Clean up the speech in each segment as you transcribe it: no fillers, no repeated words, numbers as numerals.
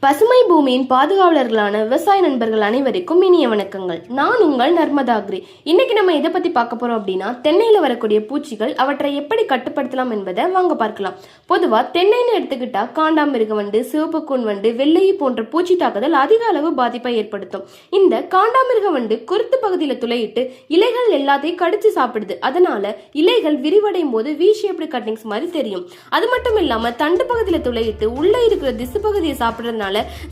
பசுமை பூமியின் பாதுகாவலர்களான விவசாய நண்பர்கள் அனைவருக்கும் இனிய வணக்கங்கள். நான் உங்கள் நர்மதாகிரி. இன்னைக்கு நம்ம எதை பத்தி பார்க்க போறோம் அப்படின்னா, தென்னையில வரக்கூடிய பூச்சிகள் அவற்றை எப்படி கட்டுப்படுத்தலாம் என்பதை வாங்க பார்க்கலாம். பொதுவா தென்னைன்னு எடுத்துக்கிட்டா காண்டாமிருக வண்டு, சிவப்பு கூன் வண்டு, வெள்ளையி போன்ற பூச்சி தாக்குதல் அதிக அளவு பாதிப்பை ஏற்படுத்தும். இந்த காண்டாமிருக வண்டு குருத்து பகுதியில துளையிட்டு இலைகள் எல்லாத்தையும் கடிச்சு சாப்பிடுது. அதனால இலைகள் விரிவடையும் போது வி ஷேப்டு கட்டிங்ஸ் மாதிரி தெரியும். அது மட்டும் இல்லாம தண்டு பகுதியில துளையிட்டு உள்ள இருக்கிற திசு பகுதியை சாப்பிடுறதுனால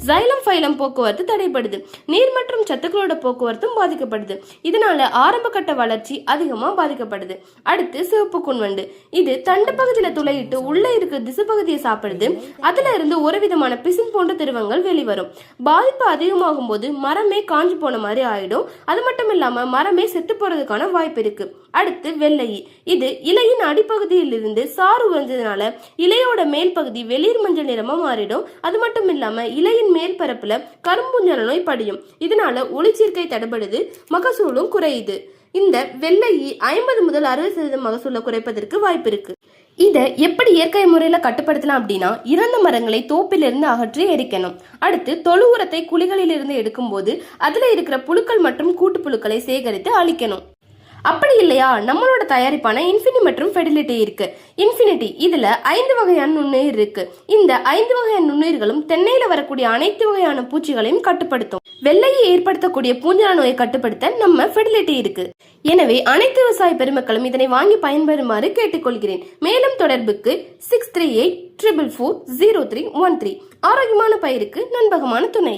சைலம் ஃபைலம் போக்குவரத்து தடைபடுது. நீர் மற்றும் சத்துக்களோட போக்குவரத்தும் பாதிக்கப்படுது. இதனால ஆரம்ப கட்ட வளர்ச்சி அதிகமா பாதிக்கப்படுது. அடுத்து சிவப்பு கூன்வண்டு. இது தண்டு பகுதியில துளையிட்டு உள்ள இருக்க திசு பகுதியை சாப்பிடுது. அதுல இருந்து ஒரு விதமான பிசின் போன்ற திரவங்கள் வெளிவரும். பாதிப்பு அதிகமாகும் போது மரமே காஞ்சு போன மாதிரி ஆயிடும். அது மட்டும் இல்லாம மரமே செத்து போறதுக்கான வாய்ப்பு இருக்கு. அடுத்து வெள்ளையி. இது இலையின் அடிப்பகுதியில் இருந்து சாறு உறிஞ்சதுனால இலையோட மேல் பகுதி வெளிர் மஞ்சள் நிறமா மாறிடும். அது மட்டும் இல்லாம இலையின் மேல் பரப்புல கரும்புஞ்சல நோய் படியும். இதனால ஒளிச்சேர்க்கை தடைபடுது, மகசூலும் குறையுது. இந்த வெள்ளையி 50 முதல் 60% மகசூலை குறைப்பதற்கு வாய்ப்பு இருக்கு. இதை எப்படி இயற்கை முறையில கட்டுப்படுத்தலாம் அப்படின்னா, இறந்த மரங்களை தோப்பிலிருந்து அகற்றி எரிக்கணும். அடுத்து தொழு உரத்தை குழிகளில் இருந்து எடுக்கும் போது அதுல இருக்கிற புழுக்கள் மற்றும் கூட்டு புழுக்களை சேகரித்து அழிக்கணும். அப்படி இல்லையா, நம்மளோட தயாரிப்பான இன்ஃபினி மற்றும் ஃபெர்டிலிட்டி இருக்கு. இன்ஃபினிட்டி இதுல 5 வகையான நுண்ணுயிர் இருக்கு. இந்த 5 வகையான நுண்ணுயிர்களும் தென்னையில வரக்கூடிய அனைத்து வகையான பூச்சிகளையும் கட்டுப்படுத்தும். வெள்ளையை ஏற்படுத்தக்கூடிய பூஞ்சா நோயை கட்டுப்படுத்த நம்ம ஃபெர்டிலிட்டி இருக்கு. எனவே அனைத்து விவசாய பெருமக்களும் இதனை வாங்கி பயன்பெறுமாறு கேட்டுக்கொள்கிறேன். மேலும் தொடர்புக்கு 638444013. ஆரோக்கியமான பயிருக்கு நண்பகமான துணை.